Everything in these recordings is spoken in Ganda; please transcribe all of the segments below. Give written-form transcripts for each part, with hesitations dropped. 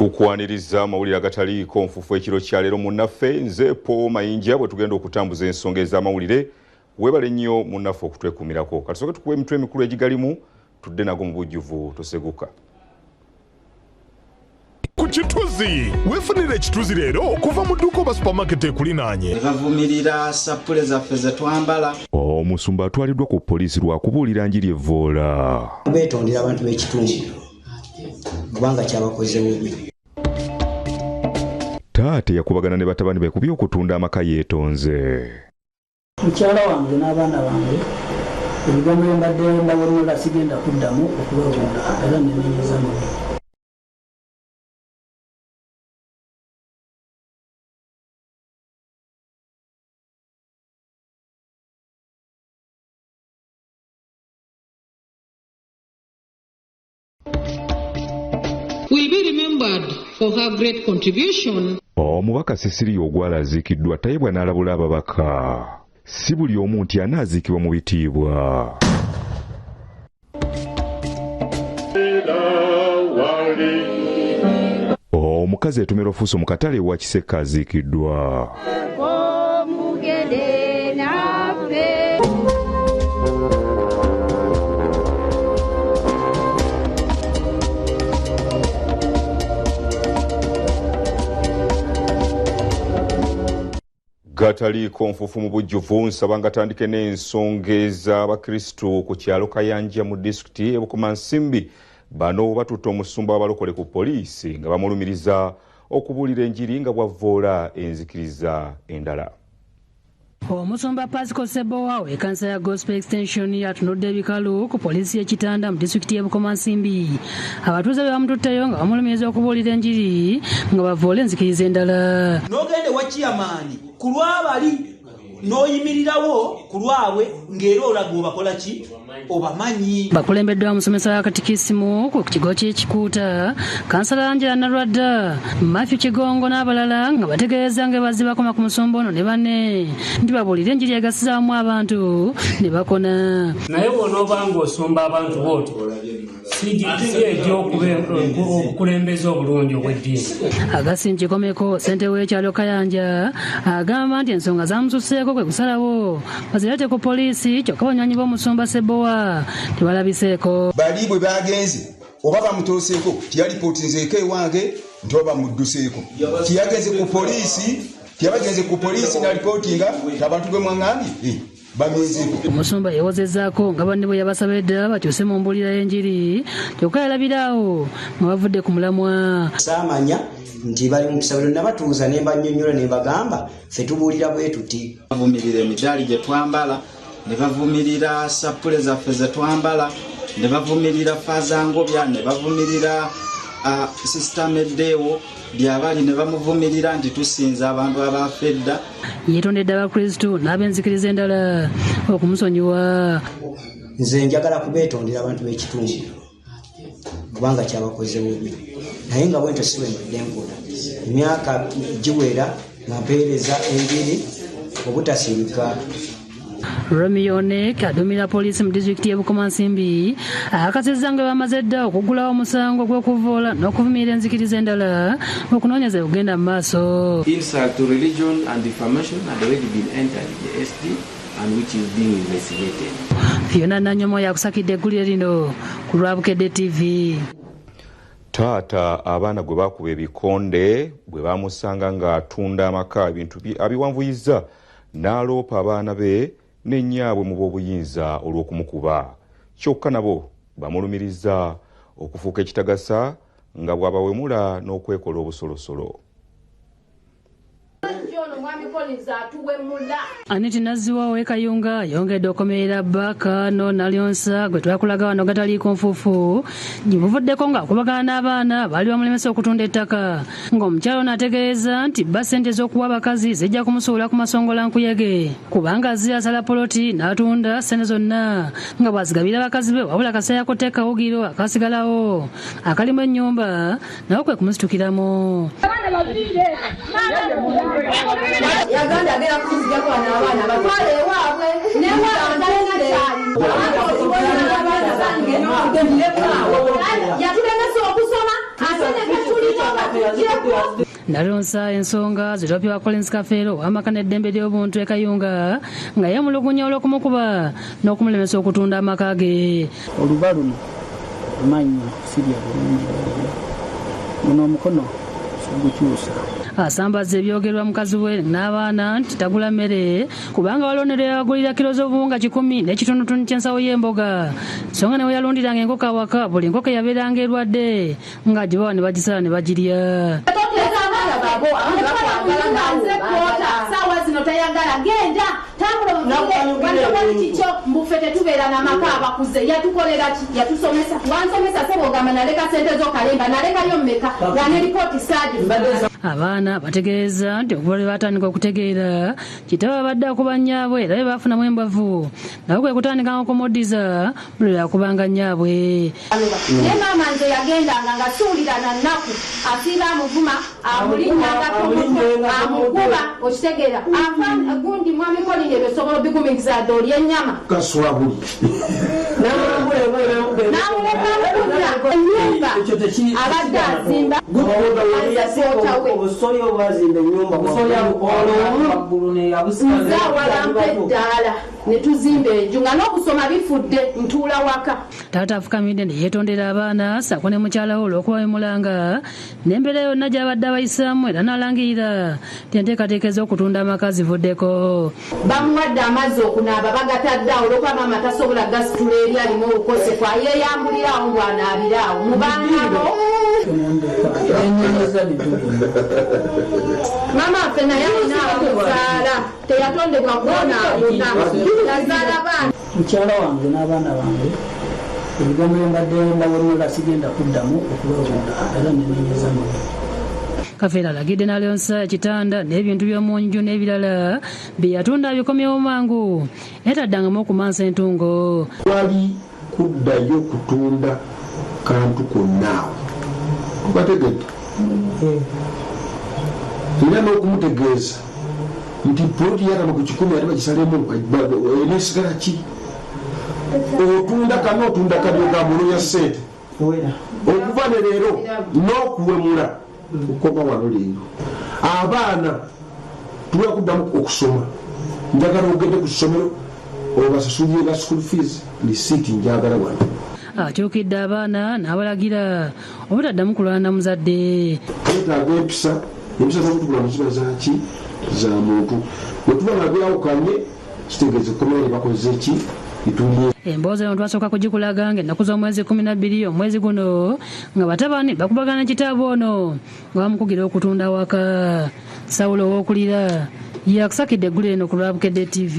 Tukwaniriza amawulire agataliiko nfufu ekiro kya leero munnaffe nze Paul Mayinja bwe tugenda okutambuza ensonga ez'amawulire weebale nnyo munnaffe okutwekumirako katusooke tukuba emitwe emikulu egigalimu tudde nago mu bujjuvu toseguka. Ku kituzi weefunira ekituzi leero okuva mu dduuka oba supermarket ekulinaanye. Bavumirira sapule zaffe ze twambala. Omusumba atwaliddwa ku poliisi lwa kubuulira Enjiri Evvoola. Beetondera abantu b'ekitundu kubanga kyabakoze bubi. Taate yakubagana ne batabani be ku by'okutunda amaka yeetonze. Mukyala wange n'abaana bange ebigambo bye mbadde mbabonera sigenda kuddamu okubabona era nenenyeza nnyo. Will be remembered for her great contribution. Omubaka Cecilia Ogwal aziikiddwa tayebwa n'alabula ababaka. Si buli omu nti anaaziikibwa mu bitiibwa. Omukazi etumira ofuuso mu katale ewa Kiseka aziikiddwa. Gataliiko nfufu mu bujjuvu nsaba ngatandike n'ensonga ez'Abakristu ku kyalo Kayanja mu disitulikiti y'Obukomansimbi bano batutte omusumba w'abalokole ku poliisi nga bamulumirizza okubuulira Enjiri nga bw'avvoola enzikiriza endala. Omusumba Pascal Sebowa w'ekkanisa ya Gospel Extension yatunudde ebikalu ku poliisi y'Ekitanda mu disitulikiti y'Obukomansimbi. Abatuuze be bamututteyo nga bamulumiriza okubuulira Enjiri nga bavvoola enzikiriza endala. N'ogende wa Kiyamaani ku lw'abali n'oyimirirawo ku lwabwe ng'era olaga obakola ki obamanyi. Bakulembeddwa omusomesa wa katikisimu ku kigo ky'Ekikuuta kansala Angela Nalwadda Matthew Kigongo n'abalala nga bategeeza nga bazzi bakoma ku musumba ono ne banne nti babuulira Enjiri egasizaamu abantu ne bakona. Naye bw'onooba ng'osumba abantu booto si okukulembeza obulungi obw'eddiini. Agassi Nkikomeko ssentebe w'ekyalo Kayanja agamba nti ensonga zamususseeko kwe kusalawo bazirete ku poliisi kyokka banywanyi b'omusumba Sebowa tebalabiseeko. Bali bwe bagenze oba bamutooseeko tiyalipootinzeeko ewange nti oba mudduseeko tiyagenze ku poliisi n'alipootinga abantu gwe mwangambye bamenzeeko. Omusumba yewozezzaako nga banne bwe yabasaba edda bakyuse mu mbuulira y'Enjiri kyokka yalabiraawo nga bavudde ku mulamwa. Saamanya nti bali mu kisabiro nabatuuza ne mbannyonnyola ne bagamba ffe tubuulira bwe tuti. Bavumirira emidaali gye twambala ne bavumirira sapule zaffe ze twambala ne bavumirira Fazangobya ne bavumirira Sistameddeewo byabali ne bamuvumirira nti tusinza abantu abafedda. Yeetondedde Abakristu n'ab'enzikiriza endala okumusonyiwa. Nze njagala kubeetondera abantu b'ekitundu kubanga kyabakoze bubi naye nga bwentyo si bwe mbadde nkola emyaka giwera nga mpeereza Enjiri obutasiibika. Romeo Nek adumira poliisi mu disitulikiti y'Obukomansimbi akakasizza nga bamaze dda okuggulawo omusango gw'okuvvoola n'okuvumirira enzikiriza endala okunoonyeza ogenda mu maaso. Insult to religion and defamation had already been entered in the SD and which is being investigated. Fiona Nanyomo yakusakidde eggulire lino ku lwa Bukedde TV. Taata abaana gwe baakuba ebikonde bwe baamusanga ng'atunda amaka ebintu abiwanvuyizza n'aloopa abaana be ne nnyaabwe mu b'obuyinza olw'okumukuba kyokka nabo bamulumirizza okufuuka ekitagasa nga bw'abawemula n'okwekola obusolosolo. Aneti Naziwa we Kayunga yongedde okomerera Bakano Nalyonsa gwe twakulaga wano gataliiko nfufu gimuvuddeko nga akubagana n'abaana baali bamulemesa okutunda ettaka ng'omukyalo n'ategeeza nti bba ssente z'okuwa abakazi zijja kumusuula ku masongola nkuyege kubanga azze asala poloti n'atunda ssente zonna nga bw'azigabira abakazi be wabula kaseera kotte kawugiro akasigalawo akalimu ennyumba nawe kwe kumusitukiramu. Yaganda agera kuzija kwana abaana batwale ewaabwe yatulemesa okusoma ate ne katulira Nalonsa ensonga zitopya Collins Kafeero w'amaka n'eddembe ly'obuntu e Kayunga nga yeemulugunya olw'okumukuba n'okumulemesa okutunda amaka ge. Oluba luno amannya sirya bulungi muno omukono gukyusa. Asambaza ebyogerwa mukazi we n'abaana nti tagula mmere kubanga walonero yagulira kilo z'obuwunga 10 n'ekitundutundu ky'ensawo y'emboga so nga ne we yalundiranga enkoko awaka buli nkoko yabeeranga erwadde ng'agibawa ne bagisala ne bagirya. Sawa zino tayagala genda tambula kikyo mbufete tubeera n'amaka abakuze yatukolera yatusomesa wansomesa sebo ogamba naleka sente z'okalemba nalekayo mmeka nga ne lipooti saadi. Abaana bategeeza nti okuva lwe baatandika okutegeera kitaba abadde akuba nnyaabwe era bwe baafunamu embavu nabo kwe kutandika okumuddiza buli lwe akubanga nnyaabwe. Ne maama nze yagendanga nga suulira na nnaku asiiba amuvuma amulinnanga tomuto amukuba okitegeera afa gundi mwami koline besobola obigumikiza dde olya ennyama kaswabuli n'amuleka ennyumba abadde azimba obusolya obwazimba ennyumba nzawalampa eddaala ne tuzimba enju nga n'okusoma bifudde ntuula waka. Taata afukamidde ne yeetondera abaana ssaako ne mukyala we olw'okubawemulanga n'embeera yonna gy'abadde abayisaamu era n'alangirira nti enteekateeka ez'okutunda amaka zivuddeko. Bamuwadde amazzi okunaaba bagatadde awo olw'okuba maama tasobola gasitula eri alimu obukosefu ayeeyambulirawo ng'anaabiraawo mu baanabo. Mama ffe naye alina abamuzaala teyatondebwa kubonaabona yazaala baana. Mukyala wange n'abaana bange ebigambo byembadde ndawonula sigenda kuddamu okubawunda era nenenyeza mu. Kafeero alagidde n'alyonsa ekitanda n'ebintu by'omu nju n'ebirala bye yatunda bikomyewo mangu etaddangamu okumansa entungo. Wali kuddayo kutunda kantu konnaawo bategedde era n'okumutegeeza nti puloti yatama ku 10 ate bagisalemu enesigala ki otunda kano otunda kadyoga muno ya ssente okuva ne leero n'okuwemula okoma wano leero abaana tulina kuddamu okusoma njagala ogende ku ssomero obasasulire nga school fees lisiiti njagala wano. Akyukidde abaana n'abalagira obutaddamu kulwana muzadde. Twetaaga empisa z'omutukula muziba zaki za muntu bwe tuba nga byawukanye kitegeeza komere bakoze ki itundye. Emboozi eno twasooka kugikulaga ng'ennaku z'omwezi 12 omwezi guno nga batabani bakubagana ekitabo ono nga bamukugira okutunda waka. Sawulo ow'okulira yakusakidde eggulu eno ku lwa Bukedde TV.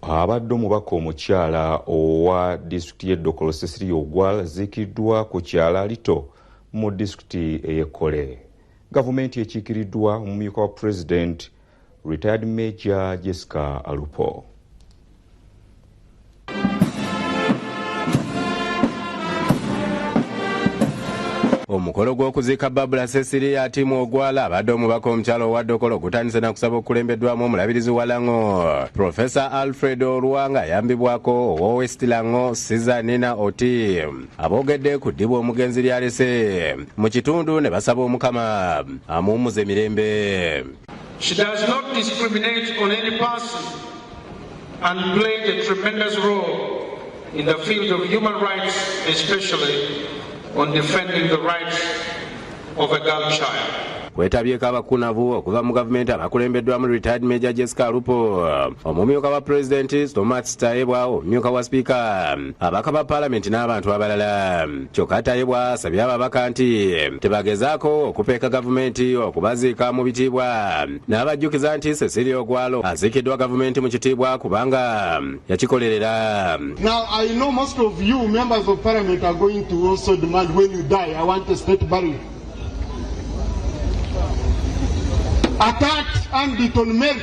Abadde omubaka omukyala owa disitulikiti y'Eddokolo Cecilia Ogwal aziikiddwa ku kyala Lito mu disitulikiti ey'Ekkole. Gavumenti ekiikiriddwa omumyuka wa President retired Major Jessica Alupo. Omukolo gw'okuziika Babula Cecilia atimu Ogwal abadde omubaka omukyala owa Ddokolo gutandise na kusaba okulembeddwamu omulabirizi wa Lango Profesa Alfred Oluwanga ayambibwako owa West Lango Sizanina Oti aboogedde ku ddibwa omugenzi lyalese mu kitundu ne basaba Omukama amuwummuza emirembe. She does not discriminate on any person and played a tremendous role in the field of human rights, especially on defending the rights of a girl child. Kwetabyeko abakunavu okuva mu gavumenti abakulembeddwamu retired Major Jessica Alupo, omumyuka wa President Thomas Tayebwa, omumyuka wa Speaker, abaka ba Parliament n'abantu abalala. Kyokka Tayebwa asabye ababaka nti tebagezaako okupeeka gavumenti okubaziika mu bitiibwa n'abajjukiza nti Cecilia Ogwal aziikiddwa gavumenti mu kitiibwa kubanga yakikolerera. Now I know most of you members of Parliament are going to also demand when you die I want a state burial. Attacked and on merit,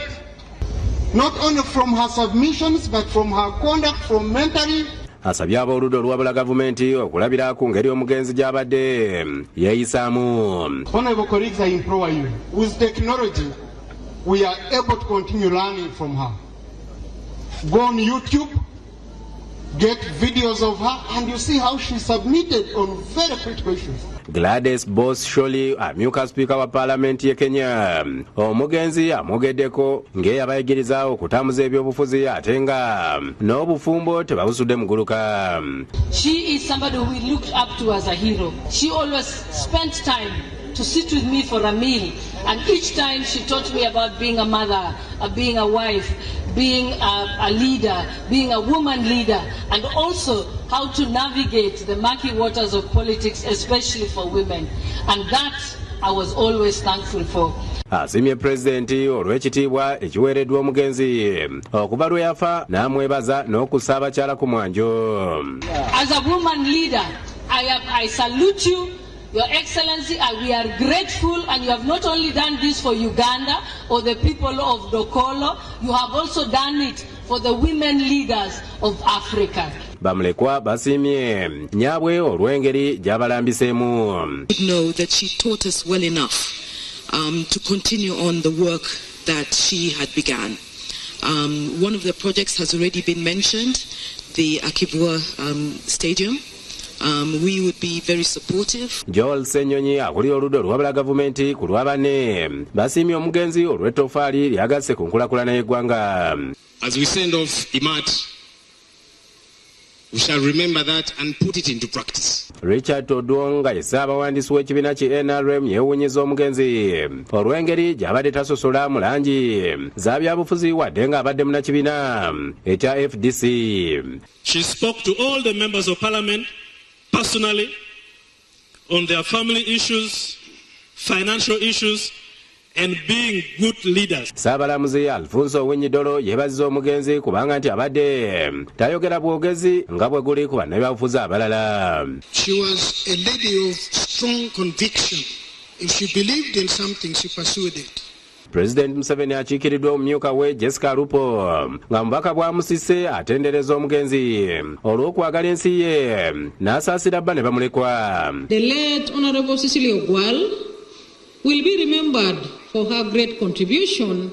not only from her submissions but from her conduct, from mentally. Asabye ab'oludda olwabula gavumenti okulabira ku ngeri omugenzi gy'abadde yeeyisaamu. Honorable colleagues, I implore you, with technology we are able to continue learning from her. Go on YouTube, get videos of her, and you see how she submitted on very critical issues. Gladys Boss Sholi amyuka speaker wa parliament ye Kenya omugenzi amogeddeko ng'eyabayigiriza okutambuza ebyobufuzi ate nga n'obufumbo tebabusudde muguluka. She is somebody who we looked up to as a hero. She always spent time to sit with me for a meal, and each time she taught me about being a mother, being a wife, being a leader, being a woman leader, and also how to navigate the murky waters of politics, especially for women. And that I was always thankful for. Asimye Presidenti olw'ekitiibwa ekiweereddwa omugenzi okuva lwe yafa n'amwebaza n'okusaaba ku mwanjo. As a woman leader, I salute you, Your Excellency, and we are grateful, and you have not only done this for Uganda or the people of Dokolo, you have also done it for the women leaders of Africa. Bamulekwa basimye nnyabwe olw'engeri gy'abalambiseemu. Know that she taught us well enough to continue on the work that she had begun. One of the projects has already been mentioned, the Evvoola Stadium. We would be very supportive. Joel Senyonyi akulira oludda olwabala gavumenti ku lwabane basimye omugenzi olw'ettofaali lyagasse ku nkulakulana y'eggwanga. As we send off Imat, we shall remember that and put it into practice. Richard Odwonga ye ssaabawandiisi w'ekibiina ki NRM yeewuunyiza omugenzi olw'engeri gy'abadde tasosola mu langi za byabufuzi wadde ng'abadde munnakibiina ekya FDC. She spoke to all the members of parliament personally on their family issues, financial issues, and being good leaders. Saabalamuzi Alfonso Wenyidolo yeebazizza omugenzi kubanga nti abadde tayogera bwogezi nga bwe guli ku bannabyabufuzi abalala. She was a lady of strong conviction. If she believed in something, she pursued it. President Museveni akiikiriddwa omumyuka we Jessica Lupo nga mubaka bwamusise atendereza omugenzi olw'okwagala ensi ye n'asaasira bba ne bamulekwa. The late Honorable Cecilia Ogwal will be remembered for her great contribution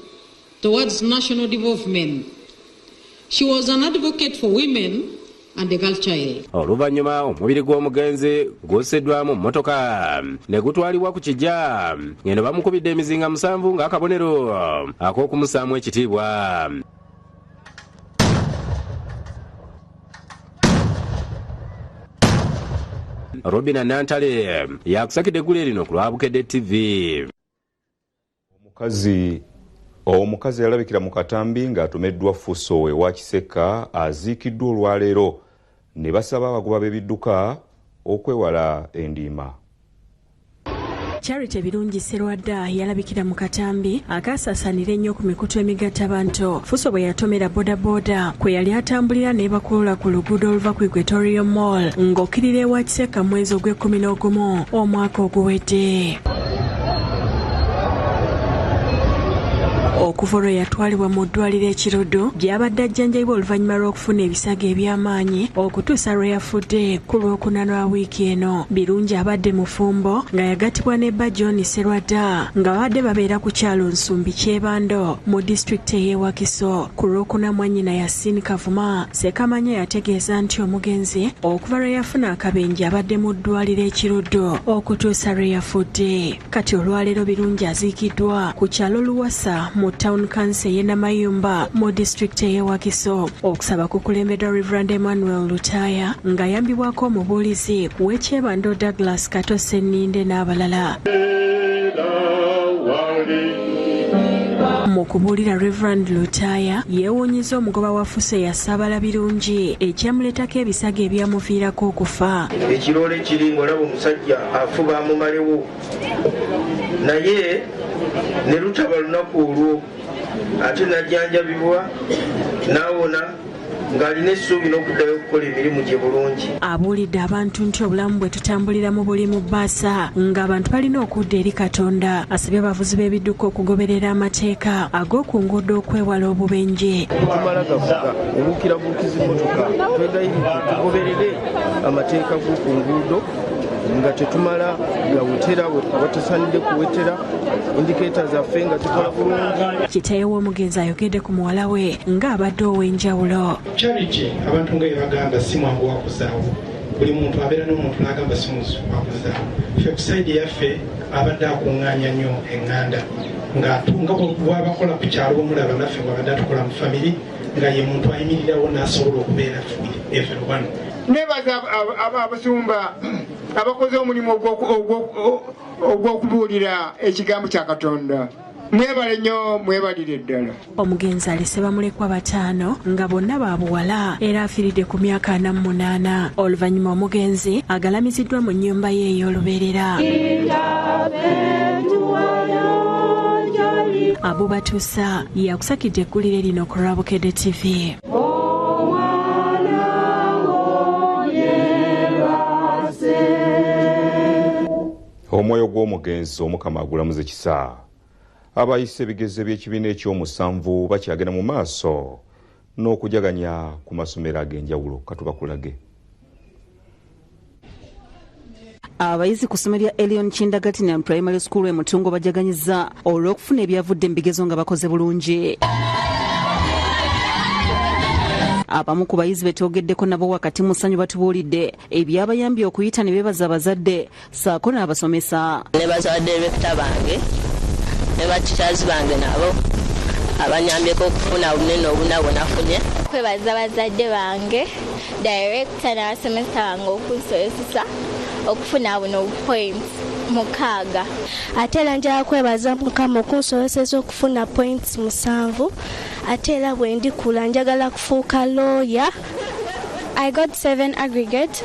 towards national development. She was an advocate for women and the girl child. Oluvannyuma omubiri gw'omugenzi gw'osseddwamu mu mmotoka ne gutwalibwa ku kijja ng'eno bamukubidde emizinga 7 ng'akabonero ak'okumusaamu ekitiibwa. Robina Nantale yakusakidde eggulu lino ku lwa Bukedde TV. Omukazi yalabikira mu katambi ng'atomeddwa Fuso ewa Kiseka aziikiddwa olwaleero ne basaba abagoba b'ebidduka okwewala endiima. Charity Birungi Serwadda yalabikira mu katambi akasaasaanira ennyo ku mikutu emigattabantu. Fuso bwe yatomera bodaboda kwe yali atambulira n'ebakulula ku luguudo oluva ku Equatorial Mall ng'okkirira ewa Kiseka mu mwezi ogw'e11 omwaka oguwedde. Okuva olwo yatwalibwa mu ddwaliro ekiruddu gy'abadde ajjanjabibwa oluvannyuma lw'okufuna ebisago eby'amaanyi okutuusa lwe yafudde ku lwokuna lwa wiiki eno. Birungi abadde mufumbo nga yagattibwa ne bba John Serwadda nga babadde babeera ku kyalo Nsumbi Kyebando mu disitulikiti ey'e Wakiso. Ku lwokuna mwannyina Yasin Kavuma Sekamanya yategeeza nti omugenzi okuva lwe yafuna akabenje abadde mu ddwaliro ekiruddu okutuusa lwe yafudde. Kati olwaleero Birungi aziikiddwa ku kyalo Luwasa mu town council y'e Namayumba mu district y'e Wakiso. Okusaba kukulembeddwa Reverend Emmanuel Lutaya ng'ayambibwako omubuulizi w'ekyebando Douglas Kato Senninde n'abalala. Mu kubuulira Reverend Lutaya yeewuunyiza omugoba wa Fuso eyasaabala Birungi ekyamuleetako ebisago ebyamuviirako okufa. Ekirole kiri ng'olaba omusajja afuba amumalewo naye ne lutaba lunaku olwo ate najjanjabibwa n'awona ng'alina essuubi n'okuddayo okukola emirimu gye bulungi. Abuulidde abantu nti obulamu bwe tutambuliramu buli mu bbaasa ng'abantu balina okudda eri Katonda. Asabye abavuzi b'ebidduka okugoberera amateeka ag'oku nguudo okwewala obubenje. Tumala gavuga obuukirabuukiza emmotoka twegayiridde tugoberere amateeka g'oku nguudo nga tetumala gawetera abatasanidde kuwetera indicators zaffe nga zikola bulungi. Kitaawe w'omugenzi ayogedde ku muwala we ng'abadde ow'enjawulo. Charity abantu nga bagamba si mwangu wakuzaawo, buli muntu abeera n'omuntu n'agamba si muzibu wakuzaawo. Ffe ku sayidi yaffe abadde akuŋŋaanya nnyo eŋŋanda nga bwabakola ku kyalo omulaba naffe bwabadde atukola mu famiri nga ye muntu ayimirirawo n'asobola okubeera everyone. Nebaza abasumba abakoze omulimu ogw'okubuulira ekigambo kya Katonda. Mwebale nnyo, mwebalire ddala. Omugenzi alese bamulekwa 5 nga bonna babuwala era afiiridde ku myaka 48. Oluvannyuma omugenzi agalamiziddwa mu nnyumba ye ey'olubeerera. Abubatusa yakusakidde eggulire lino ku lwa Bukedde TV. Omwoyo gw'omugenzi Omukama agulamuze kisa. Abayise ebigezo by'ekibiina eky'omusanvu bakyagenda mu maaso n'okujaganya ku masomero ag'enjawulo. Katubakulage. Abayizi ku ssomero lya Elion Kindergarten Primary School e Mutungo bajaganyiza olw'okufuna ebyavudde mu bigezo nga bakoze bulungi. Abamu ku bayizi betwogeddeko nabo wakati mu ssanyu batubuulidde ebyabayambye okuyita ne beebaza abazadde ssaako n'abasomesa. Ne bazadde b'ekita bange ne bakitazi bange nabo abanyambyeko okufuna obunene obuna bwe nafunye. Kwebaza bazadde bange, director n'abasomesa bange okunsobozesa okufuna buno points 6. Ate era njala kwebaza Mukama okunsobozesa okufuna points 7. Ate era bwe ndikula njagala kufuuka lawyer. I got 7 aggregate.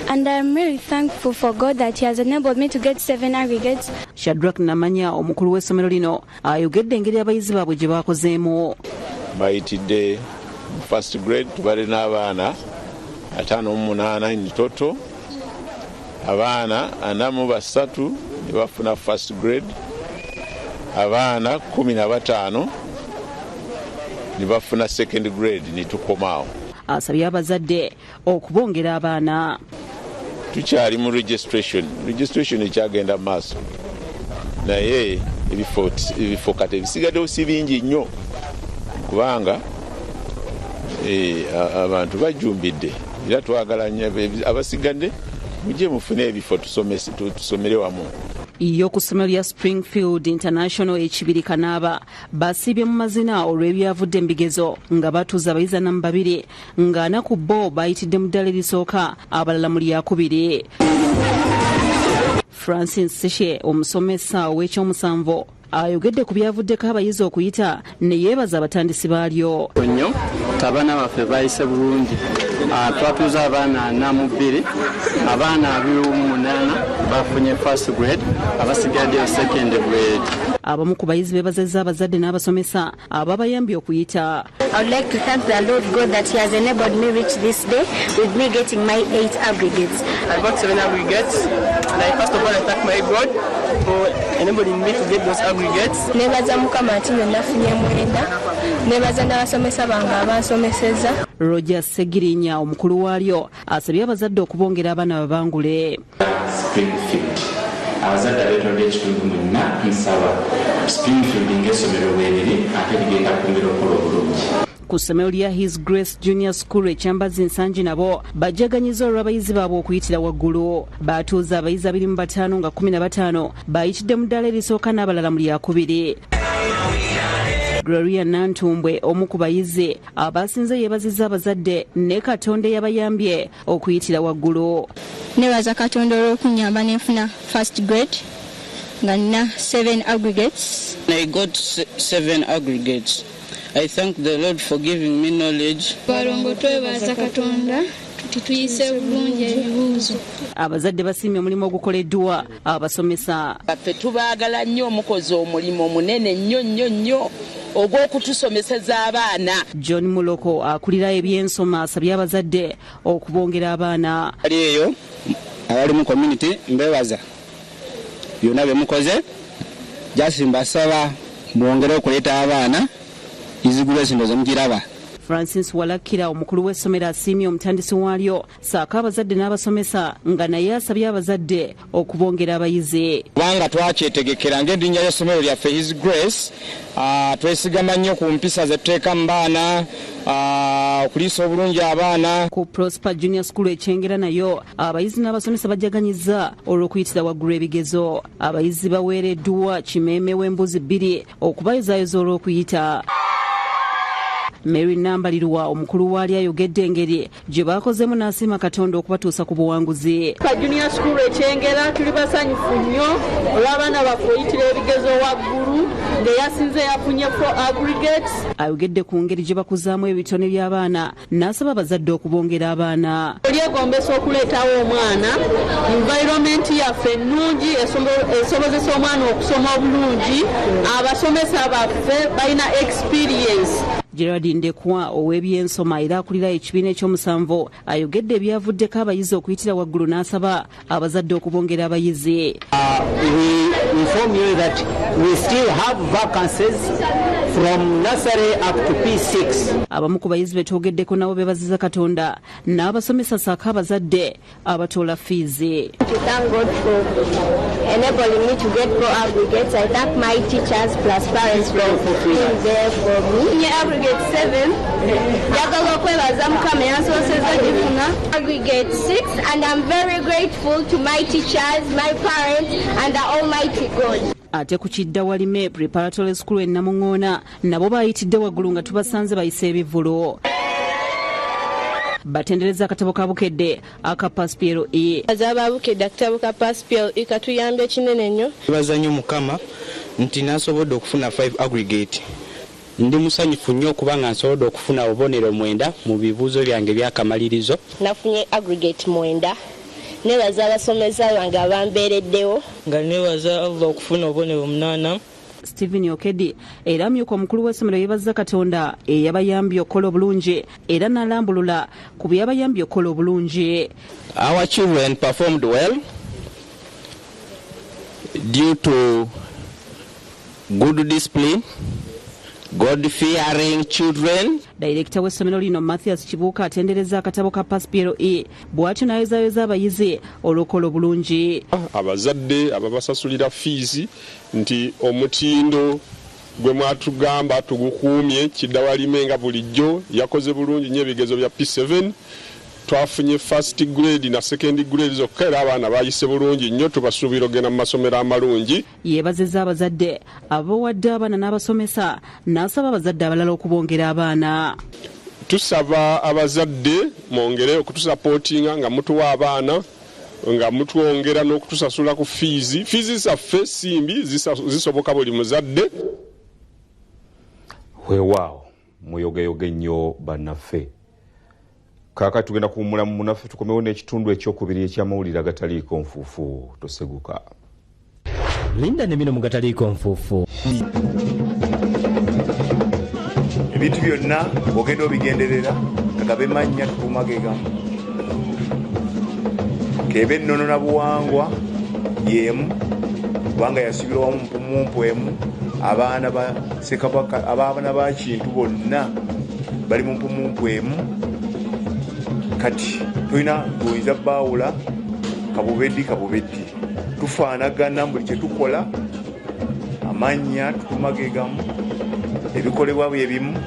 And I'm really thankful for God that He has enabled me to get 7 aggregates. Shadrack Namanya omukulu w'essomero lino ayogedde engeri abayizi baabwe gye baakozeemu. Bayitidde first grade tubale n'abaana 58 in total. Abaana 43 ne bafuna first grade. Abaana 15 ne bafuna second grade ne tukomaawo. Asabye abazadde okubongera abaana. Tukyali mu registration ekyagenda mu maaso naye ebifo kati ebisigaddewo si bingi nnyo kubanga abantu bajumbidde era twagala nnyo abasigadde mujje mufune ebifo tusomere wamu. Iyo ku ssomero lya Springfield International ekibiri Kanaaba basiibye mu mazina olw'ebyavudde mu bigezo nga batuuza abayizi 2 nga anaku bo bayitidde mu ddala erisooka abalala mu lyakubiri. Francis Seshe omusomesa ow'ekyomusanvu ayogedde ku byavuddeko abayizi okuyita ne yeebaza abatandisi baalyo. Nnyo abaana baffe bayise bulungi. Twatuuza abaana 42, abaana 28 bafunye first grade, abasigaddeyo second grade. Abamu ku bayizi beebazizza abazadde n'abasomesa ababayambye okuyita. I would like to thank the Lord God that He has enabled me reach this day with me getting my 8 aggregates. I got 7 aggregates, and first of all I thank my God for enabling me to get those aggregates. Nebaza Mukama ati nafunye 9. Nebaza n'abasomesa bange abansomeseza. Roger Segirinya omukulu waalyo asabye abazadde okubongera abaana babangule. Springfield abazadde abeetolodde ekitundu mwenna nsaba Springfield ng'essomero bweriri ate ligenda kwongera okukola obulungi. Ku ssomero lya His Grace Junior School ekyambazi nsangi nabo bajaganyiza olw'abayizi baabwe okuyitira waggulu. Baatuuza abayizi 25 nga 15 bayitidde mu ddala erisooka n'abalala mu lyakubiri. Gloria Nantumbwe omu ku bayizi abasinze yeebazizza abazadde ne Katonda yabayambye okuyitira waggulu. Nebaza Katonda olw'okunyamba nenfuna first grade nga nina 7 aggregates. I got 7 aggregates. I thank the Lord for giving me knowledge. Balongo twebaza Katonda tutuyise bulungi ebibuuzo. Abazadde basiimye omulimu ogukoleddwa abasomesa. Baffe tubaagala nnyo omukozi omulimu omunene nnyo ogw'okutusomeseza abaana. John Muloko akulira ebyensoma asabye abazadde okubongera abaana. Ali eyo abali mu community mbebaza byonna bye mukoze just mbasaba mwongere okuleeta abaana izigula ezinto zemukiraba. Francis Walakira omukulu w'essomero asiimye omutandisi waalyo saako abazadde n'abasomesa nga naye asabye abazadde okubongera abayizi. Kubanga twakyetegekera ng'erinnya ly'essomero lyaffe His Grace, twesigama nnyo ku mpisa ze tuteeka mu baana, okuliisa obulungi abaana. Ku Prosper Junior School ekyengera nayo abayizi n'abasomesa bajaganyizza olw'okuyitira waggulu ebigezo. Abayizi baweereddwa kimeeme w'embuzi 2 okubayozaayoza olw'okuyita. Mary Nambalirwa omukulu waali ayogedde engeri gye baakozemu n'asiima Katonda okubatuusa ku buwanguzi. Junior School ekyengera tuli basanyufu nnyo olw'abaana baffe oyitira ebigezo waggulu ng'eyasinze yafunye 4 aggregates. Ayogedde ku ngeri gye bakuzaamu ebitone by'abaana n'asaba abazadde okubongera abaana. Olyegombesa okuleetawo omwana, environment yaffe ennungi esobozesa omwana okusoma obulungi, abasomesa baffe balina experience. Gerard Ndekwa ow'ebyensoma era akulira ekibiina ekyomusanvu ayogedde ebyavuddeko abayizi okuyitira waggulu n'asaba abazadde okubongera abayizi. We inform you that we still have vacancies from nursery up to P6. Abamu ku bayizi betwogeddeko nabo bebaziza Katonda n'abasomesa saako abazadde abatoola fiizi. Thank God for enabling me to get 4 aggregates. I thank my teachers plus parents for being there for me. Aggregate 7. Njagala okwebaza Mukama yansoseza gifuna. Aggregate 6, and I'm very grateful to my teachers, my parents and the Almighty God. Ate ku Kiddawalime Preparatory School e Namuŋŋoona nabo baayitidde waggulu nga tubasanze bayise ebivvulo. Batendereza akatabo ka Bukedde aka Paspiero E. Azaba Bukedde akatabo ka Paspiero E katuyambye kinene nnyo. Baza nnyo Mukama nti nasobodde okufuna 5 aggregate. Ndi musanyufu nnyo kubanga nsobodde okufuna obubonero 9 mu bibuuzo byange by'akamalirizo. Nafunye aggregate 9. Nebaza abasomesa bange abambeereddewo. Nga nebaza Allah okufuna obubonero 8. Stephen Okedi era myuka omukulu w'essomero yeebazza Katonda eyabayambye okukola obulungi era n'alambulula ku byabayambye okukola obulungi. Our children performed well due to good discipline, God-fearing children. Director w'essomero lino Mathias Kibuuka atendereza akatabo ka Paspiero E bw'atyo n'ayozaayoza abayizi olw'okukola obulungi. Abazadde ababasasulira fiizi nti omutindo gwe mwatugamba tugukuumye Kiddawalime nga bulijjo yakoze bulungi nnyo ebigezo bya P7. Twafunye first grade na second grade zokka era abaana bayise bulungi nnyo tubasuubira ogenda mu masomero amalungi. Yeebazizza abazadde abawadde abaana n'abasomesa n'asaba abazadde abalala okubongera abaana. Tusaba abazadde mwongere okutusapootinga nga mutuwa abaana nga mutwongera n'okutusasula ku fiizi. Fiizi zaffe simbi zisoboka buli muzadde. Weewaawo muyogeyoge nnyo bannaffe. Kaakati tugenda kuwummula mu munaffe tukomewo n'ekitundu ekyokubiri eky'amawulire agataliiko nfuufu toseguka. Linda ne bino mu gataliiko nfuufu. Ebintu byonna ogenda obigenderera nga bemannya tukuuma ge gamu. Kebe ennono na buwangwa y'emu kubanga yasibirwa wamu mpumumpu emu. Abaana ba Ssekabaka abaana ba Kintu bonna bali mu mpumumpu emu. Kati tulina tuyinza baawula kabubeddi tufaanagana buli kye tukola amannya tukuuma ge gamu ebikolebwa bye bimu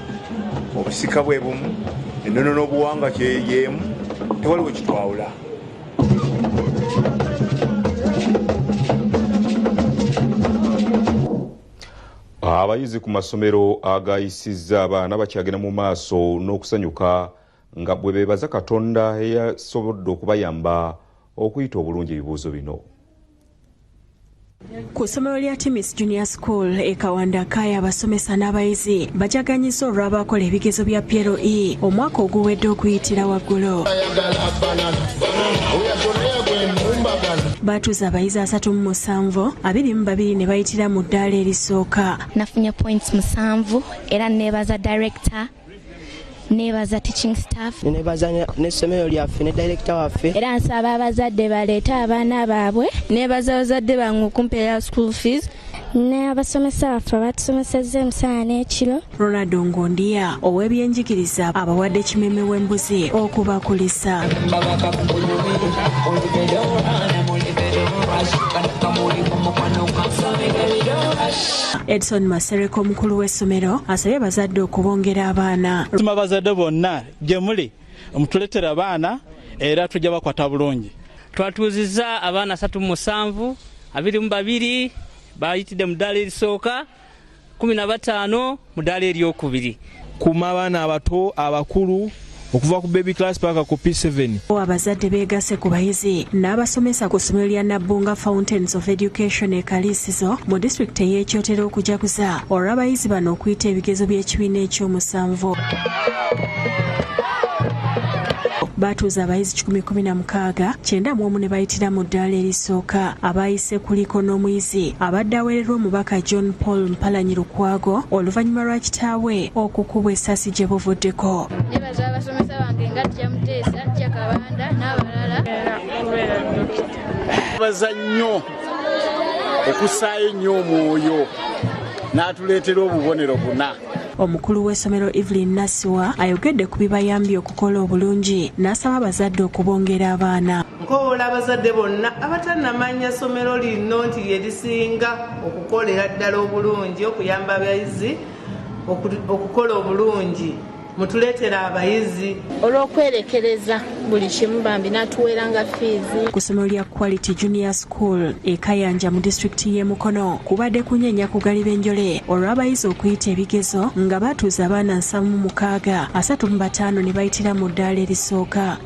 obusika bwe bumu ennono n'obuwanga kyeyemu tewaliwo kitwawula. Abayizi ku masomero agayisizza abaana bakyagenda mu maaso n'okusanyuka nga bwe beebaza Katonda eyasobodde okubayamba okuyita obulungi ebibuuzo bino. Ku ssomero lya Timis Junior School e Kawandakaya abasomesa n'abayizi bajaganyizza olw'abakola ebigezo bya Piero E omwaka oguwedde okuyitira waggulu. Batuuza abayizi 37, 22 ne bayitira mu ddaala erisooka. Nafunye points 7 era neebaza director. Nebaza teaching staff. Nebaza n'essomero lyaffe ne director waffe. Era nsaba abazadde baleeta abaana baabwe. Nebaza abazadde bange okumpeera school fees. ne abasomesa baffe batusomesezza emisana n'ekiro. Ronald Ngondia ow'ebyenjigiriza abawadde kimeme w'embuzi okubakulisa. Edson Masereko omukulu w'essomero asabye bazadde okubongera abaana. Bazadde bonna gye muli mutuletera abaana era tujja bakwata bulungi. Twatuuzizza abaana 37 22 bayitidde mu ddaala erisooka 15 mu ddaala eryokubiri. Kuma abaana abato abakulu okuva ku baby class paka ku P7. Abazadde beegase ku bayizi n'abasomesa ku ssomero lya Nabbunga Fountains of Education e Kaliisizo mu disitulikiti ey'Ekyotera okujaguza olw'abayizi bano okuyita ebigezo by'ekibiina ekyomusanvu. Batuuza abayizi 116 91 ne bayitira mu ddaala erisooka. Abayise kuliko n'omuyizi abadde aweererwa omubaka John Paul Mpalanyi Lukwago oluvannyuma lwa kitaawe okukubwa essasi gye buvuddeko. Nebaza abasomesa bange nga Tya Muteesa, Tya Kabanda n'abalala. Baza nnyo okusaayo nnyo omwoyo n'atuleetera obubonero buna. Omukulu w'essomero Evelyn Nasiwa ayogedde ku bibayambye okukola obulungi n'asaba abazadde okubongera abaana. Nkoola abazadde bonna abatannamanya ssomero lino nti lye lisinga okukolera ddala obulungi okuyamba abayizi okukola obulungi. Mutuleetera abayizi olw'okwerekereza buli kimu bambi n'atuweeranga fiizi. Ku ssomero lya Quality Junior School e Kayanja mu disitulikiti y'e Mukono kubadde kunyeenya kugaliba enjole olw'abayizi okuyita ebigezo nga batuuza abaana 76 35 ne bayitira mu ddaala erisooka.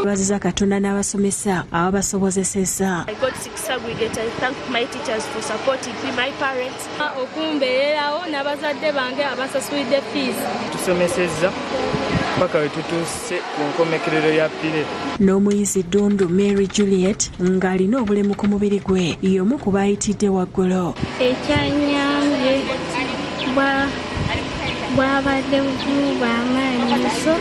Baziza Katonda n'abasomesa ababasobozesezza. I got 6 aggregate. I thank my teachers for supporting me, my parents. Okumbeerawo n'abazadde bange abasasulidde fees. Tusomesezza paka we tutuuse ku nkomekerero ya pire. N'omuyizi Ddundu Mary Juliet ng'alina obulemu ku mubiri gwe y'omu ku baayitidde waggulu. Ekyanyambye bwabadde buzibu bw'amaanyi so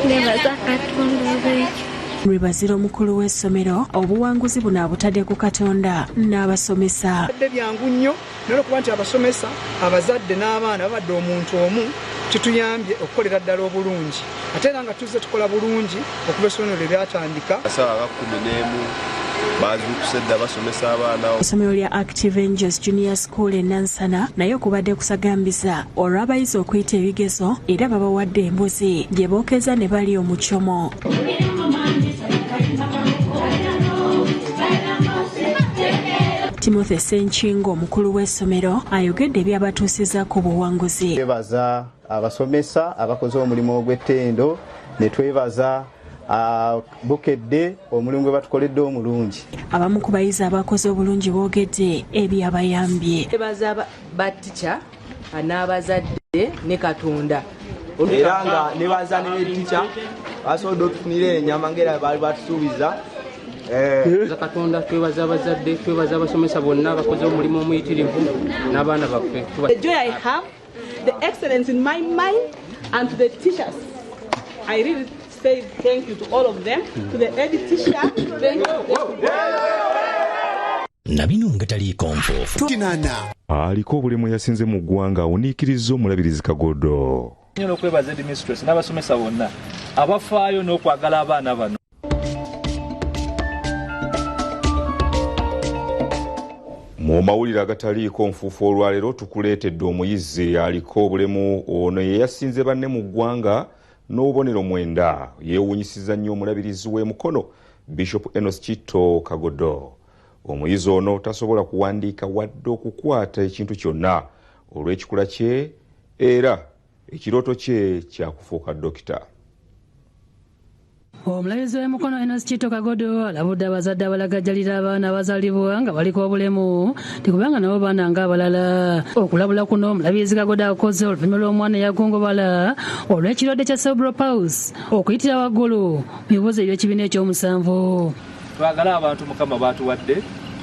nebaza Katonda olw'ekyo. Lwebazira omukulu w'essomero obuwanguzi buno abutadde ku Katonda n'abasomesa. Byangu nnyo n'olwokuba nti abasomesa abazadde n'abaana babadde omuntu omu kituyambye okukolera ddala obulungi ate era nga tuzze tukola bulungi okuba essomero lye lyatandika. Asawa 11 bazukusedda basomesa abaana. Essomero lya Active Angels Junior School e Nansana naye okubadde kusagambiza olw'abayizi okuyita ebigezo era babawadde embuzi gye bookeza ne bali omukyomo. Timothy Senchingo omukulu w'essomero ayogedde ebyabatuusiza ku buwanguzi. Twebaza abasomesa abakoze omulimu ogw'ettendo ne twebaza Bukedde omulimu gwe batukoledde omulungi. Abamu ku bayizi abakoze obulungi boogedde ebyabayambye. Twebaza batica n'abazadde ne Katonda. Era nga nebaza ne tica basobodde otufunira ennyama ng'era baali batusuubiza. Katonda twebaza abazadde, twebaza abasomesa bonna abakoze omulimu omuyitirivu n'abaana baffe. The joy I have, the excellence in my mind, and to the teachers. I really say thank you to all of them, to the head teacher. Thank you. Nabino ngataliiko nfoofu. Aliko obulemu yasinze mu ggwanga awuniikiriza Omulabirizi Kagodo. Nnyo okwebaza administrators n'abasomesa bonna abafaayo n'okwagala abaana bano. Mu mawulire agataliiko nfuufu olwaleero tukuleetedde omuyizi aliko obulemu ono ye yasinze banne mu ggwanga n'obubonero 9 yeewuunyisiza nnyo Omulabirizi w'e Mukono Bishop Enos Kitto Kagodo. Omuyizi ono tasobola kuwandiika wadde okukwata ekintu kyonna olw'ekikula kye era ekirooto kye kyakufuuka dokita. Omulabirizi w'e Mukono Enos Kitto Kagodo alabudde abazadde abalagajjalira abaana abazaalibwa nga baliko obulemu tikubanga nabo baana ng'abalala. Okulabula kuno Omulabirizi Kagodo akoze oluvannyuma lw'omwana eyagongobala olw'ekirwadde kya cerebral palsy okuyitira waggulu mu bibuuzo eby'ekibiina ekyomusanvu. Twagala abantu Mukama baatuwadde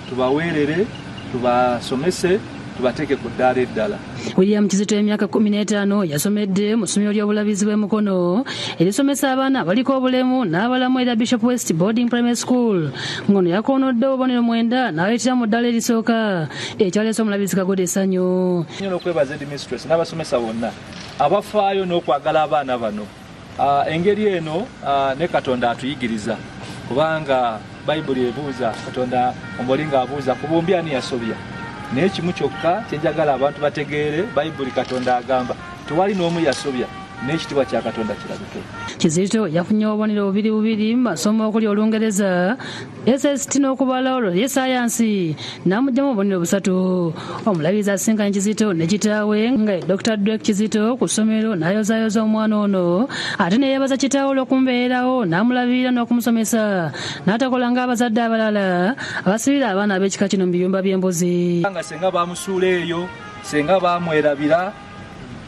tubaweerere tubasomese tubateeke ku ddaala eddala. William Kizito emyaka 15 yasomedde mu ssomero ly'obulabizi bw'emikono erisomesa abaana abaliko obulemu n'abalamu era Bishop West Boarding Primary School ngono yakoonodde obubonero 9 n'ayitira mu ddala erisooka ekyaleese omulabizi Kagode essanyu. Nnyo okwebaza Headmistress n'abasomesa bonna abafaayo n'okwagala abaana bano. Engeri eno ne Katonda atuyigiriza kubanga Bayibuli ebuuza Katonda omulinga abuuza kubumbi ani yasobya. Naye kimu kyokka kyenjagala abantu bategeere Bayibuli Katonda agamba tewali n'omu yasobya n'ekitiibwa kya Katonda kirabike. Kizito yafunye obubonero bubiri mu masomo okuli Olungereza, SST n'okubala olwo y'esayansi n'amugyamu obubonero 3. Omulabizi asinkanye Kizito ne kitaawe nga Dr. Drake Kizito ku ssomero n'ayozaayoza omwana ono ate ne yeebaza kitaawe olw'okumbeerawo n'amulabirira n'okumusomesa n'atakola ng'abazadde abalala abasibira abaana ab'ekika kino mu biyumba by'embuzi. Nga senga baamusuula eyo senga baamwerabira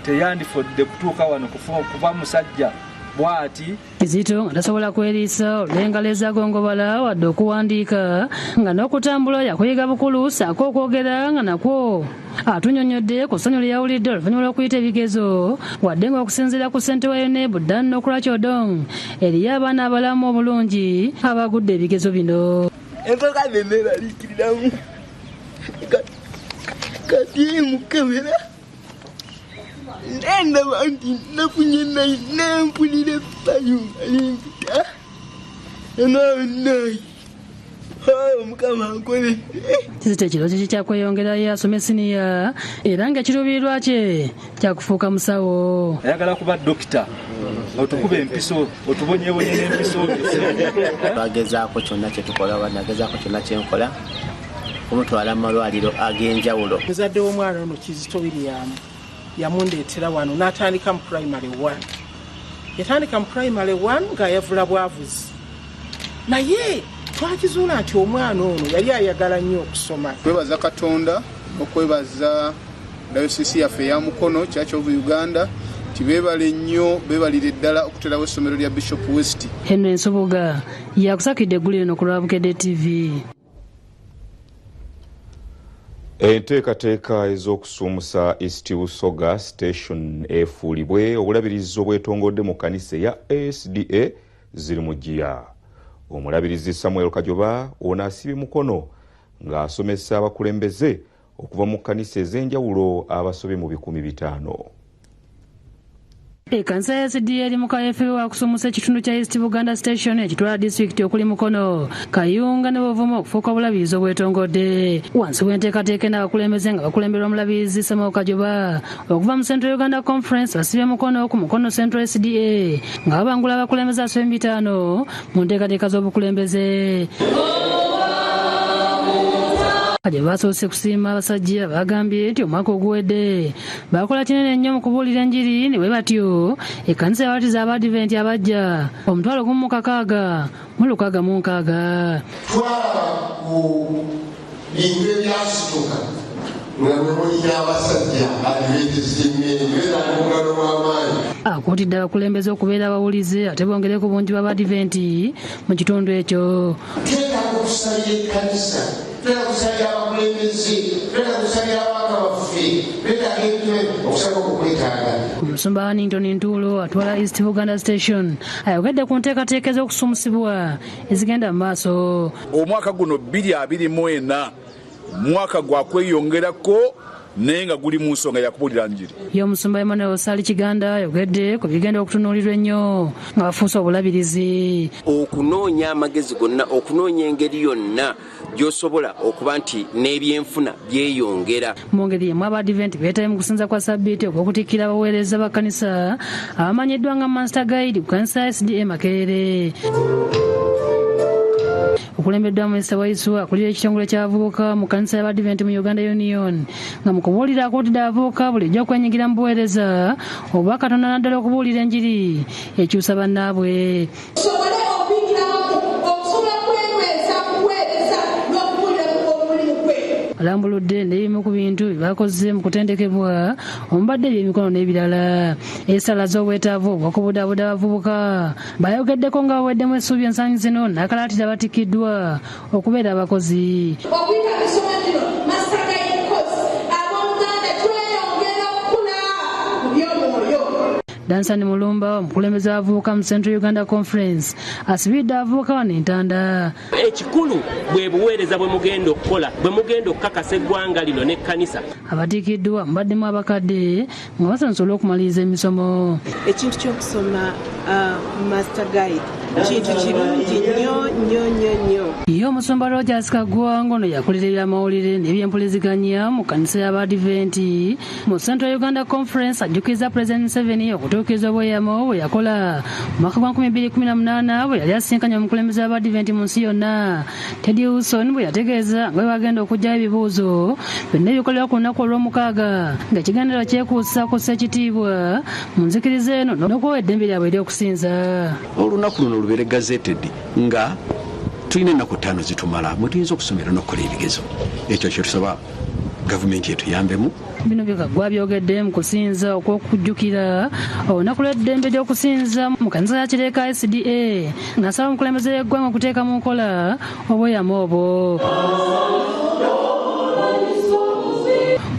teyandifodde kutuuka wano kuba musajja bw'ati. Kizito nga tasobola kweriisa olw'engalo ezagongobala wadde okuwandiika nga n'okutambula yakuyiga bukulu saako okwogera nga nakwo atunyonyodde ku ssanyu lye yawulidde oluvannyuma lw'okuyita ebigezo wadde ng'okusinziira ku ssente wa UNEB Dan Nokurachodong eriyo abaana abalamu obulungi abagudde ebigezo bino. Enkoka neneebaliikiriramu kati mukamera ndaba nti nafunye nempulira effayo alimpita nayi Mukama nkoledde. Kizito ekirooto kye kyakweyongerayo asome siniya era ng'ekiruubirirwa kye kyakufuuka musawo. Ayagala kuba dokita otukuba empiso otubonyebonye n'empiso. Bagezaako kyonna kye tukola wadde agezaako kyonna kye nkola kumutwala mu malwaliro ag'enjawulo. Muzadde w'omwana ono Kizito William yamundeetera wano n'atandika mu primary 1. Yatandika mu primary 1 ng'ayavula bwavuzi. Naye twakizuula nti omwana ono yali ayagala nnyo okusoma. Kwebaza Katonda okwebaza dayosisi yaffe ya Mukono Church of Uganda tibeebale nnyo beebalire ddala okuterawo essomero lya Bishop West. Henry Nsoboga yakusakidde eggulire no ku lwa Bukedde TV. Enteekateeka ez'okusumusa East Busoga Station efuulibwe obulabirizi obwetongodde mu kkanisa ya ASDA ziri mu jjiya. Omulabirizi Samuel Kajoba ono asibye mukono ng'asomesa abakulembeze okuva mu kkanisa ez'enjawulo abasobe mu 500. Ekkanisa ya SDA eri mu kayeefeebe wa kusumusa ekitundu kya East Buganda Station ekitwala disitulikiti okuli Mukono, Kayunga ne Buvumu okufuuka obulabirizi obwetongodde. Wansi w'enteekateeka n'abakulembeze nga bakulemberwa omulabirizi Samuel Kajoba okuva mu Central Uganda Conference basibye mukono ku Mukono Central SDA nga babangula abakulembeze asobe 500 mu nteekateeka z'obukulembeze. Kajoba basoose kusiima abasajja bagambye nti omwaka oguwedde bakola kinene nnyo mu kubuulira enjiri ne bwe batyo ekkanisa yawatiza Abadiventi abajja 16,000 mu 606. Twala ku bintu ebyasituka nga bwe mulina abasajja adiventisimengezamugalo w'amaanyi. Akuutidde abakulembeze okubeera abawulize ate bongere ku bungi b'Abadiventi mu kitundu ekyo. Twetaaga okusalira ekkanisa, twetaaga okusalira abakulembeze, twetaaga okusalira abaaka baffe, twetaaga ebyo okusala okukwetaaga. Omusumba Hannington Ntuulo atwala East Buganda Station ayogedde ku nteekateeka ez'okusumusibwa ezigenda mu maaso. Omwaka guno 2024 mwaka gwa kweyongerako naye nga guli mu nsonga yakubuulira njiri. Y'omusumba Emmanuel Sali Kiganda ayogedde ku bigenda okutunuulirwa ennyo nga bafuuse obulabirizi. Okunoonya amagezi gonna, okunoonya engeri yonna gy'osobola okuba nti n'ebyenfuna byeyongera. Mu ngeri yemu Abadiventi beetabe mu kusinza kwa Ssabbiiti okw'okutikkira abaweereza ba kkanisa abamanyiddwa nga Master Guide ku kkanisa ya SDA Makerere. Okulembeddwa Minisita Waisu akulira ekitongole ky'abavubuka mu kkanisa y'Abadiventi mu Uganda Union nga mu kubuulira akuutidde abavubuka bulijjo okwenyigira mu buweereza oba Katonda naddala okubuulira enjiri ekyusa bannaabwe. Alambuludde n'ebimu ku bintu bye bakoze mu kutendekebwa omubadde by'emikono n'ebirala. Esalaze obwetaavu obw'okubudaabuda abavubuka bayogeddeko nga baweddemu essuubi ensangi zino n'akalaatira batikkiddwa okubeera abakozi. Dansani Mulumba omukulembeze w'abavubuka mu Central Uganda Conference asibidde abavubuka wano Entanda. Ekikulu bwe buweereza bwe mugenda okukola bwe mugenda okukakasa eggwanga lino n'ekkanisa. Abatiikiddwa mubaddemu abakadde nga basansula okumaliriza emisomo. Ekintu ky'okusoma master guide kintu kirungi nnyo. Ye Omusumba Rogers Kagwa ngono yakulira ebyamawulire n'ebyempuliziganya mu kkanisa y'Abadiventi mu Central Uganda Conference ajjukiza President Museveni okutuukiriza obweyamo bwe yakola mu mwaka gwa 2018 bwe yali asinkanye omukulembeze w'Abadiventi mu nsi yonna. Teddy Wilson bwe yategeeza nga bwe bagenda okugyayo ebibuuzo byonna ebikolerwa ku lunaku olw'omukaaga ng'ekiganiro kyekuusa ku ssekitiibwa mu nzikiriza eno n'okuwa eddembe lyabwe ery'okusinza. Olunaku luno lubeere gazeted nga tulina ennaku 5 zitumala mutuyinza okusomera n'okukola ebigezo. Ekyo kye tusaba gavumenti etuyambemu. Bino Kagwa byogedde mu kusinza okw'okujjukira olunaku lw'eddembe ly'okusinza mu kkanisa ya Kireka SDA n'asaba omukulembeze w'eggwanga okuteeka mu nkola obweyamo obwo.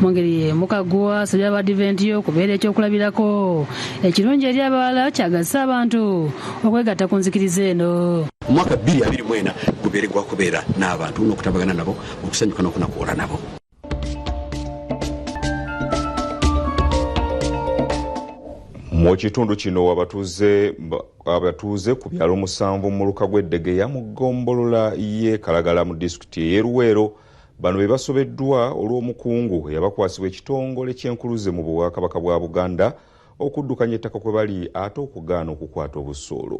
Mu ngeri y'emu Kagwa asabye Abadiventi okubeera ekyokulabirako ekirungi eri abawala kyagasa abantu okwegatta ku nzikiriza eno. Omwaka 2024 gubeere gwa kubeera n'abantu n'okutabagana nabo okusanyuka n'okunakuwola nabo. Mu kitundu kino abatuuze ku byalo 7 mu luka gw'Eddegeya mu ggombolola y'e Kalagala mu disitulikiti y'e Luweero bano be basobeddwa olw'omukungu eyabakwasibwa ekitongole ky'enkuluze mu Bwakabaka bwa Buganda okuddukanya ettaka kwe bali ate okugaana okukwata obusuulu.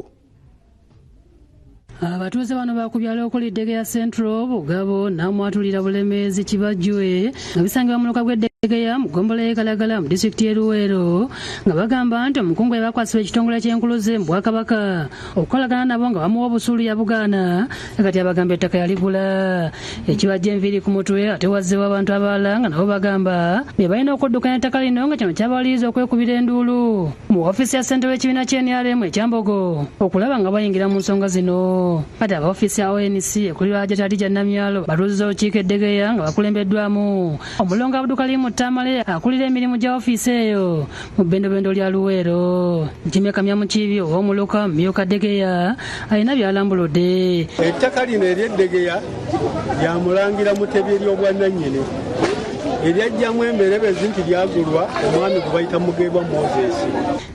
Abatuuze bano bakubyalo okuli Eddegeya Central Bugabo n'amwatulira Bulemeezi Kibajjwe nga bisangibwa mu luka gw'Eddegeya mu ggombolola y'e Kalagala mu disitulikiti y'e Luweero nga bagamba nti omukungu eyabakwasibwa ekitongole ky'enkuluze mu Bwakabaka okukolagana nabo nga bamuwa obusuulu yabugaana kati abagamba ettaka yaligula. Ekibajja enviiri ku mutwe ate wazzibwa abantu abalala nga nabo bagamba be balina okuddukanya ettaka lino nga kino kyabaliriza okwekubira enduulu mu ofiisi ya ssentebe w'ekibiina ky'NRM ekyambogo okulaba nga bayingira mu nsonga zino. Kati aba ofiisi ya ONC ekulirwa Jatadija Namyalo batuuziza olukiiko Eddegeya nga bakulembeddwamu Omulongo Abdukalimu Tamale akulira emirimu gya ofiisi eyo mu bbendobendo lya Luweero. Jimmy Kamyamukibi ow'omuluka mu myuka Eddegeya alina byalambuludde. Ettaka lino ery'Eddegeya lyamulangira Mutebi ery'obwannannyini eryajjamu emberebezi nti lyagulwa omwami gwe bayita Mugeebwa Moses.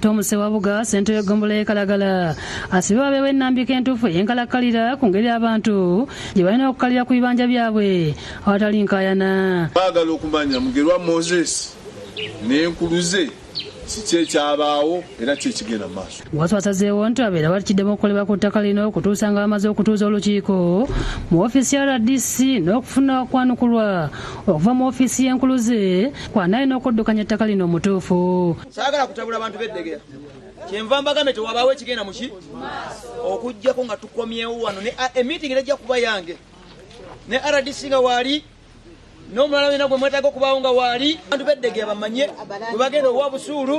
Tom Sewabuga ssentebe w'eggombolola y'e Kalagala asibye babeewo ennambika entuufu ey'enkalakkalira ku ngeri abantu gye balina okukalira ku bibanja byabwe awatali nkaayana. Baagala okumanya Mugeebwa Moses n'enkuluze kiki ekyabaawo era ki ekigenda maaso. Bw'asi basazeewo nti babeera bakiddemu okukolebwa ku ttaka lino okutuusa nga bamaze okutuuza olukiiko mu ofiisi ya RDC n'okufuna okwanukulwa okuva mu ofiisi y'enkuluze kwanalina okuddukanya ettaka lino omutuufu. Saagala kutabula abantu b'Eddegeya kyenva mbagambe tewabaawo ekigenda muki okuggyako nga tukomyewo wano ne emiitingi ejja kuba yange ne RDC nga waali n'omulala wena gwe mwetaaga okubaawo nga waali abantu b'Eddegeya bamanye bwe bagenda owa busuulu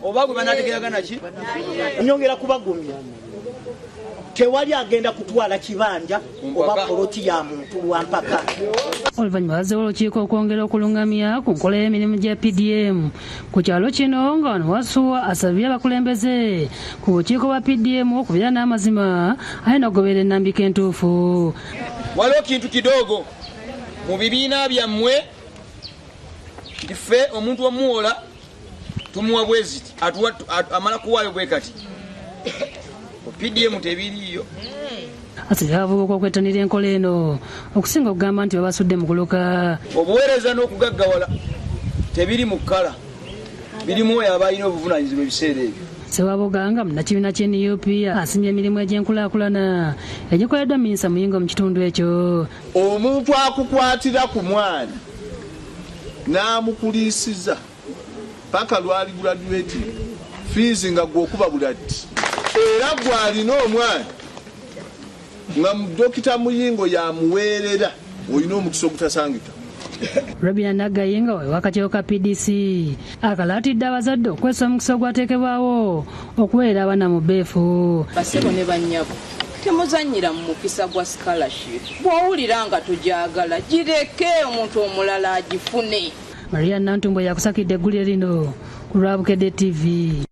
oba gwe banaategeeragana ki. Nyongera kubagumya tewali agenda kutwala kibanja oba poloti ya muntu lwampaka. Oluvannyuma bazzeewo olukiiko okwongera okulungamya ku nkola y'emirimu gya PDM ku kyalo kino nga wano wasuwa asabye abakulembeze ku bukiiko bwa PDM okubeera n'amazima alina okugoberera ennambika entuufu. Waliwo kintu kidogo mu bibiina byammwe ife omuntu omuwola tumuwa bweziti amala kuwaayo bwe kati PDM tebiriyo. Asabye abavubuka okwettanira enkola eno okusinga okugamba nti babasudde mu kuluka. Obuweereza n'okugaggawala tebiri mu kkala birimu oyo abalina obuvunaanyizibwa ebiseera ebyo. Sewabuganga munnakibiina ky'NUP asiimye emirimu egy'enkulaakulana egikoleddwa minisita Muyingo mu kitundu ekyo. Omuntu akukwatira ku mwana n'amukuliisiza paka lwali graduate fees nga gw'okuba bulati era gw'alina omwana nga Dokita Muyingo yamuweerera olina omukisa ogutasangika. Robina Nagayinga w'akakiiko ka PDC akalaatidde abazadde okwesa omukisa ogwateekebwawo okuweerera abaana mu bbeefu. Basebo ne bannyabo temuzannyira mu mukisa gwa scholarship. Bw'owulira nga tugyagala gireke omuntu omulala agifune. Maria Nantumbo yakusakidde eggulire lino ku lwa Bukedde TV.